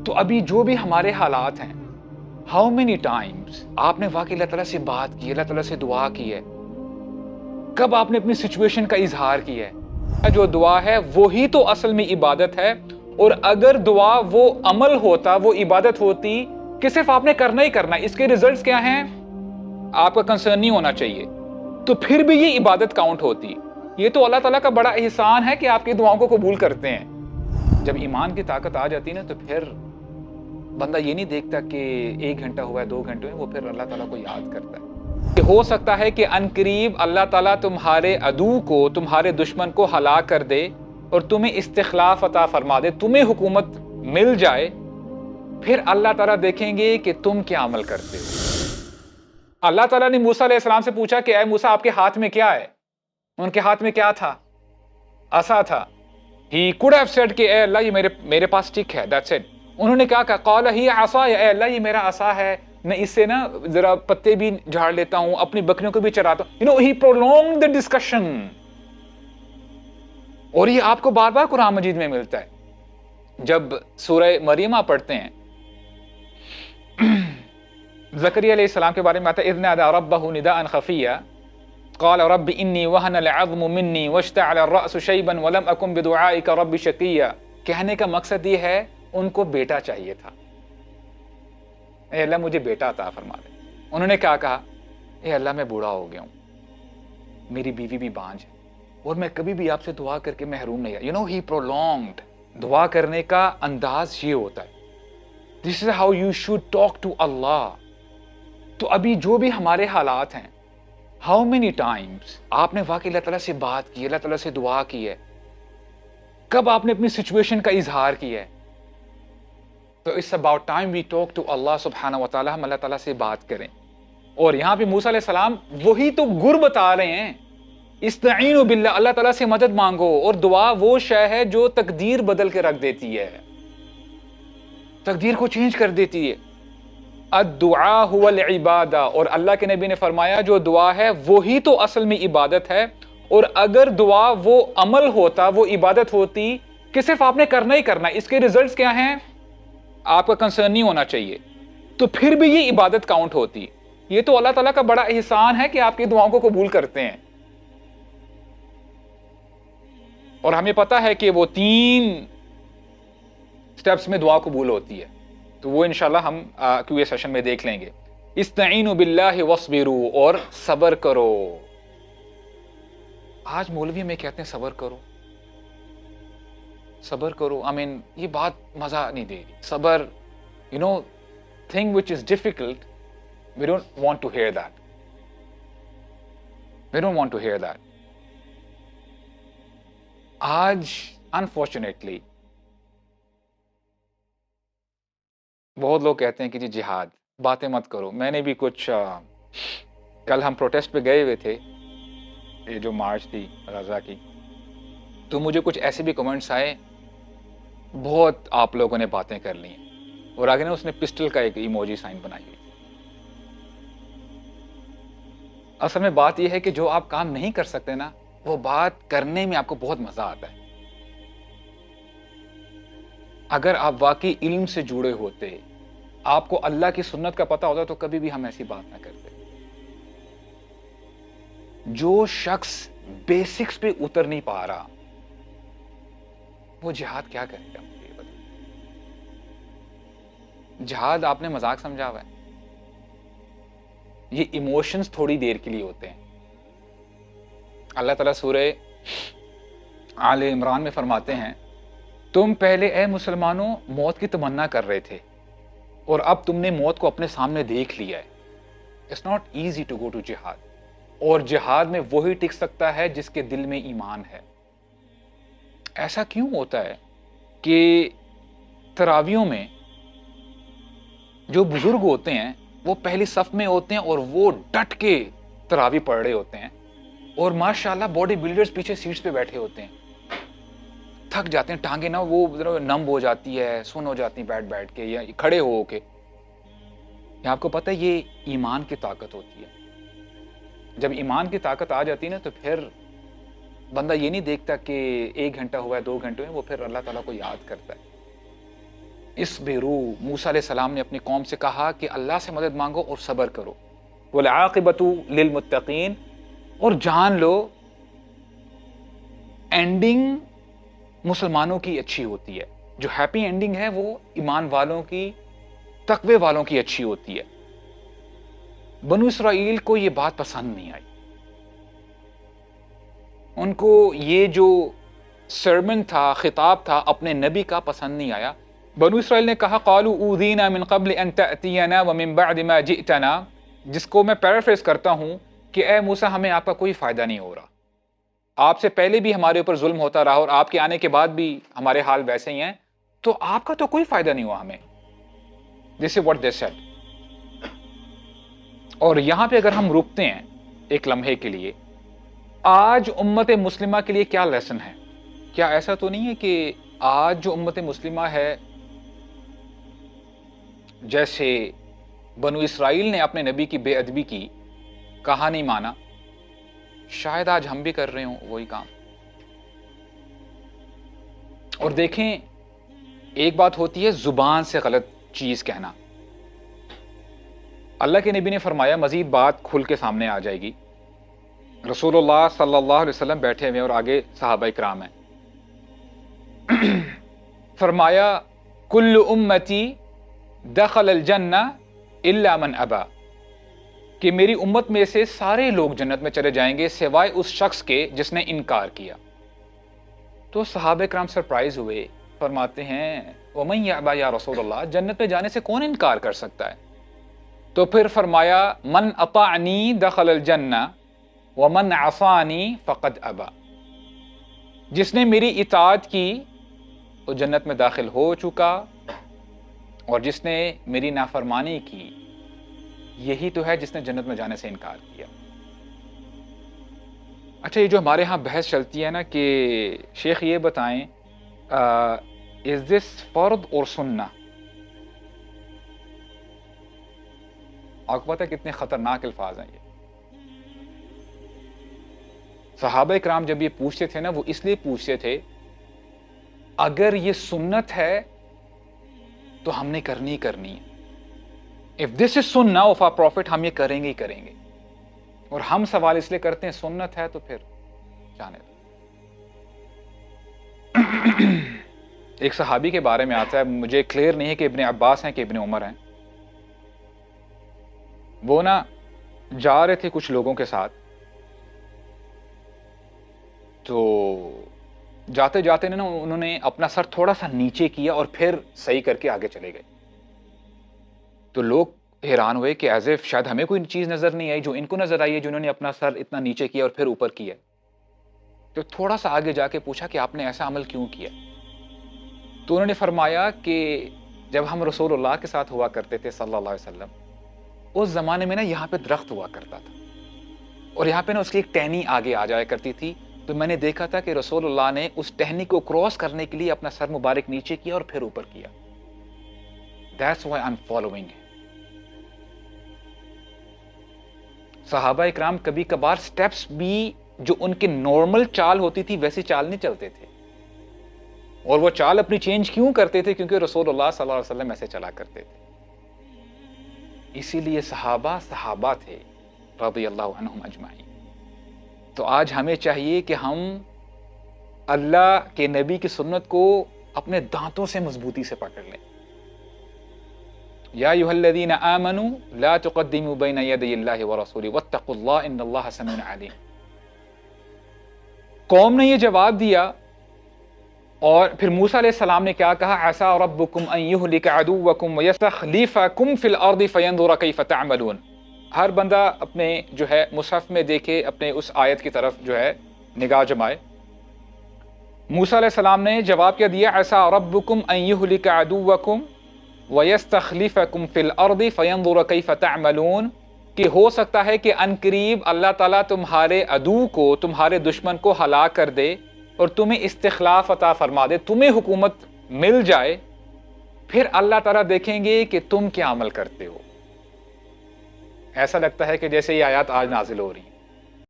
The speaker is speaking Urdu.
تو ابھی جو بھی ہمارے حالات ہیں، ہاؤ مینی ٹائمز آپ نے واقعی اللہ تعالیٰ سے بات کی، اللہ تعالیٰ سے دعا کی ہے؟ کب آپ نے اپنی سچویشن کا اظہار کیا ہے؟ جو دعا ہے وہی تو اصل میں عبادت ہے، اور اگر دعا وہ عمل ہوتا، وہ عبادت ہوتی کہ صرف آپ نے کرنا ہی کرنا، اس کے ریزلٹس کیا ہیں آپ کا کنسرن نہیں ہونا چاہیے، تو پھر بھی یہ عبادت کاؤنٹ ہوتی۔ یہ تو اللہ تعالیٰ کا بڑا احسان ہے کہ آپ کی دعاؤں کو قبول کرتے ہیں۔ جب ایمان کی طاقت آ جاتی نا، تو پھر بندہ یہ نہیں دیکھتا کہ 1 گھنٹہ ہوا ہے 2 گھنٹے ہوئے، وہ پھر اللہ تعالیٰ کو یاد کرتا ہے کہ ہو سکتا ہے کہ ان قریب اللہ تعالیٰ تمہارے عدو کو، تمہارے دشمن کو ہلاک کر دے اور تمہیں استخلاف عطا فرما دے، تمہیں حکومت مل جائے، پھر اللہ تعالیٰ دیکھیں گے کہ تم کیا عمل کرتے ہو۔ اللہ تعالیٰ نے موسیٰ علیہ السلام سے پوچھا کہ اے موسیٰ آپ کے ہاتھ میں کیا ہے؟ ان کے ہاتھ میں کیا تھا؟ عصا تھا۔ He could have said کہ اے اللہ یہ میرے پاس سٹک ہے، that's it۔ انہوں نے کیا کہا؟ قال ہی عصای، اے اللہ یہ میرا عصا ہے، میں اس سے نا ذرا پتے بھی جھاڑ لیتا ہوں، اپنی بکریوں کو بھی چراتا ہوں۔ He prolonged the discussion۔ اور یہ آپ کو بار بار قرآن مجید میں ملتا ہے۔ جب سورہ مریمہ پڑھتے ہیں، زکریا علیہ السلام کے بارے میں آتا ہے اذ نادى ربه نداء خفيا قال رب انی وهن العظم منی واشتعل الرأس شیبا ولم اکن بدعائک رب شقیا۔ کہنے کا مقصد یہ ہے ان کو بیٹا چاہیے تھا، اے اللہ مجھے بیٹا عطا فرما دے۔ انہوں نے کیا کہا؟ اے اللہ میں بوڑھا ہو گیا ہوں، میری بیوی بھی بانجھ ہے، اور میں کبھی بھی آپ سے دعا کر کے محروم نہیں ہوں۔ He prolonged۔ دعا کرنے کا انداز یہ ہوتا ہے، This is how you should talk to Allah۔ تو ابھی جو بھی ہمارے حالات ہیں، ہاؤ مینی ٹائمز آپ نے واقعی اللہ تعالیٰ سے بات کی، اللہ تعالیٰ سے دعا کی ہے؟ کب آپ نے اپنی سچویشن کا اظہار کیا ہے؟ تو it's about time we talk to Allah سبحانہ و تعالیٰ، ہم اللہ تعالیٰ سے بات کریں۔ اور یہاں پہ موسیٰ علیہ السلام وہی تو گر بتا رہے ہیں، استعینوا باللہ، اللہ تعالیٰ سے مدد مانگو، اور دعا وہ شے ہے جو تقدیر بدل کے رکھ دیتی ہے، تقدیر کو چینج کر دیتی ہے۔ الدعاء هو العبادہ، اور اللہ کے نبی نے فرمایا جو دعا ہے وہی تو اصل میں عبادت ہے، اور اگر دعا وہ عمل ہوتا، وہ عبادت ہوتی کہ صرف آپ نے کرنا ہی کرنا، اس کے ریزلٹس کیا ہیں آپ کا کنسرن نہیں ہونا چاہیے، تو پھر بھی یہ عبادت کاؤنٹ ہوتی۔ یہ تو اللہ تعالیٰ کا بڑا احسان ہے کہ آپ کی دعاؤں کو قبول کرتے ہیں۔ اور ہمیں پتا ہے کہ وہ 3 سٹیپس میں دعا قبول ہوتی ہے، تو وہ انشاءاللہ ہم QA سیشن میں دیکھ لیں گے۔ استعینوا باللہ واصبروا، اور صبر کرو۔ آج مولوی میں کہتے ہیں صبر کرو، صبر کرو، یہ بات مزہ نہیں دے رہی۔ صبر، thing which is difficult, we don't want to hear that. We don't want to hear that. آج unfortunately بہت لوگ کہتے ہیں کہ جی جہاد، باتیں مت کرو۔ میں نے بھی کچھ کل ہم پروٹیسٹ پہ گئے ہوئے تھے، یہ جو مارچ تھی غزہ کی، تو مجھے کچھ ایسے بھی کمنٹس آئے، بہت آپ لوگوں نے باتیں کر لی ہیں، اور آگے نا اس نے پسٹل کا ایک ایموجی سائن بنائی ہوئی۔ اصل میں بات یہ ہے کہ جو آپ کام نہیں کر سکتے نا، وہ بات کرنے میں آپ کو بہت مزہ آتا ہے۔ اگر آپ واقعی علم سے جڑے ہوتے، آپ کو اللہ کی سنت کا پتہ ہوتا، تو کبھی بھی ہم ایسی بات نہ کرتے۔ جو شخص بیسکس پہ اتر نہیں پا رہا، وہ جہاد کیا کرے گا؟ مجھے یہ بتائیں۔ جہاد آپ نے مذاق سمجھا ہوا ہے، یہ ایموشنز تھوڑی دیر کے لیے ہوتے ہیں۔ اللہ تعالیٰ سورہ آل عمران میں فرماتے ہیں تم پہلے اے مسلمانوں موت کی تمنا کر رہے تھے، اور اب تم نے موت کو اپنے سامنے دیکھ لیا ہے۔ It's not easy to go to جہاد، اور جہاد میں وہی ٹک سکتا ہے جس کے دل میں ایمان ہے۔ ایسا کیوں ہوتا ہے کہ تراویوں میں جو بزرگ ہوتے ہیں وہ پہلی صف میں ہوتے ہیں، اور وہ ڈٹ کے تراوی پڑھ رہے ہوتے ہیں، اور ماشاءاللہ باڈی بلڈرز پیچھے سیٹس پہ بیٹھے ہوتے ہیں، تھک جاتے ہیں، ٹانگیں نا وہ نم ہو جاتی ہے، سن ہو جاتی ہیں بیٹھ کے یا کھڑے ہو کے۔ یہ آپ کو پتہ ہے یہ ایمان کی طاقت ہوتی ہے۔ جب ایمان کی طاقت آ جاتی ہے نا، تو پھر بندہ یہ نہیں دیکھتا کہ 1 گھنٹہ ہوا ہے 2 گھنٹے ہوئے، وہ پھر اللہ تعالیٰ کو یاد کرتا ہے۔ اصبروا، موسیٰ علیہ السلام نے اپنی قوم سے کہا کہ اللہ سے مدد مانگو اور صبر کرو، والعاقبۃ للمتقین، اور جان لو اینڈنگ مسلمانوں کی اچھی ہوتی ہے، جو ہیپی اینڈنگ ہے وہ ایمان والوں کی، تقوی والوں کی اچھی ہوتی ہے۔ بنو اسرائیل کو یہ بات پسند نہیں آئی، ان کو یہ جو سرمن تھا، خطاب تھا اپنے نبی کا، پسند نہیں آیا۔ بنو اسرائیل نے کہا قالوا اوذینا من قبل ان تأتینا ومن بعد ما جئتنا، جس کو میں پیرافریز کرتا ہوں کہ اے موسیٰ ہمیں آپ کا کوئی فائدہ نہیں ہو رہا، آپ سے پہلے بھی ہمارے اوپر ظلم ہوتا رہا اور آپ کے آنے کے بعد بھی ہمارے حال ویسے ہی ہیں، تو آپ کا تو کوئی فائدہ نہیں ہوا ہمیں۔ This is what they said۔ اور یہاں پہ اگر ہم رکتے ہیں ایک لمحے کے لیے، آج امت مسلمہ کے لیے کیا لیسن ہے؟ کیا ایسا تو نہیں ہے کہ آج جو امت مسلمہ ہے، جیسے بنو اسرائیل نے اپنے نبی کی بے ادبی کی، کہا نہیں مانا، شاید آج ہم بھی کر رہے ہوں وہی کام۔ اور دیکھیں، ایک بات ہوتی ہے زبان سے غلط چیز کہنا، اللہ کے نبی نے فرمایا، مزید بات کھل کے سامنے آ جائے گی، رسول اللہ صلی اللہ علیہ وسلم بیٹھے ہوئے اور آگے صحابہ کرام ہیں، فرمایا کل امتی دخل الجنہ الا من ابا، کہ میری امت میں سے سارے لوگ جنت میں چلے جائیں گے سوائے اس شخص کے جس نے انکار کیا۔ تو صحابہ کرام سرپرائز ہوئے، فرماتے ہیں ومن یابا یا رسول اللہ، جنت میں جانے سے کون انکار کر سکتا ہے؟ تو پھر فرمایا من اطاعنی دخل الجنہ ومن عصانی فقد ابا، جس نے میری اطاعت کی وہ جنت میں داخل ہو چکا، اور جس نے میری نافرمانی کی یہی تو ہے جس نے جنت میں جانے سے انکار کیا۔ اچھا، یہ جو ہمارے ہاں بحث چلتی ہے نا کہ شیخ یہ بتائیں از دس فرض اور سنہ، آپ کو پتہ ہے کتنے خطرناک الفاظ ہیں یہ۔ صحابہ کرام جب یہ پوچھتے تھے نا، وہ اس لیے پوچھتے تھے اگر یہ سنت ہے تو ہم نے کرنی ہی کرنی ہے، if this is sunnah of our prophet، ہم یہ کریں گے ہی کریں گے۔ اور ہم سوال اس لیے کرتے ہیں سنت ہے تو پھر جانے دو۔ ایک صحابی کے بارے میں آتا ہے، مجھے کلیئر نہیں ہے کہ ابن عباس ہیں کہ ابن عمر ہیں، وہ نا جا رہے تھے کچھ لوگوں کے ساتھ، تو جاتے جاتے نا انہوں نے اپنا سر تھوڑا سا نیچے کیا اور پھر صحیح کر کے آگے چلے گئے۔ تو لوگ حیران ہوئے کہ ایز اف شاید ہمیں کوئی چیز نظر نہیں آئی جو ان کو نظر آئی ہے، جنہوں نے اپنا سر اتنا نیچے کیا اور پھر اوپر کیا۔ تو تھوڑا سا آگے جا کے پوچھا کہ آپ نے ایسا عمل کیوں کیا؟ تو انہوں نے فرمایا کہ جب ہم رسول اللہ کے ساتھ ہوا کرتے تھے صلی اللہ علیہ وسلم، اس زمانے میں نا یہاں پہ درخت ہوا کرتا تھا اور یہاں پہ نا اس کی ایک ٹہنی آگے آ جایا کرتی تھی، تو میں نے دیکھا تھا کہ رسول اللہ نے اس ٹہنی کو کراس کرنے کے لیے اپنا سر مبارک نیچے کیا اور پھر اوپر کیا۔ That's why I'm following it۔ صحابہ اکرام کبھی کبھار سٹیپس بھی جو ان کے نارمل چال ہوتی تھی ویسی چال نہیں چلتے تھے، اور وہ چال اپنی چینج کیوں کرتے تھے؟ کیونکہ رسول اللہ صلی اللہ علیہ وسلم ایسے چلا کرتے تھے۔ اسی لیے صحابہ تھے رضی اللہ عنہم اجمعین۔ تو آج ہمیں چاہیے کہ ہم اللہ کے نبی کی سنت کو اپنے دانتوں سے مضبوطی سے پکڑ لیں۔ یا ایھا الذین آمنوا لا تقدموا بین یدی اللہ ورسولہ واتقوا اللہ ان اللہ سمیع علیم۔ قوم نے یہ جواب دیا، اور پھر موسیٰ علیہ السلام نے کیا کہا؟ عسیٰ ربکم ان یہلک عدوکم ویستخلفکم فی الارض فینظر کیف تعملون۔ ہر بندہ اپنے جو ہے مصحف میں دیکھے، اپنے اس آیت کی طرف جو ہے نگاہ جمائے۔ موسیٰ علیہ السلام نے جواب کیا دیا؟ عسیٰ ربکم ان یہلک عدوکم ویستخلفکم فی الارض فینظر کیف تعملون، کہ ہو سکتا ہے کہ ان قریب اللہ تعالیٰ تمہارے عدو کو، تمہارے دشمن کو ہلاک کر دے اور تمہیں استخلاف عطا فرما دے، تمہیں حکومت مل جائے، پھر اللہ تعالیٰ دیکھیں گے کہ تم کیا عمل کرتے ہو۔ ایسا لگتا ہے کہ جیسے یہ آیات آج نازل ہو رہی ہیں۔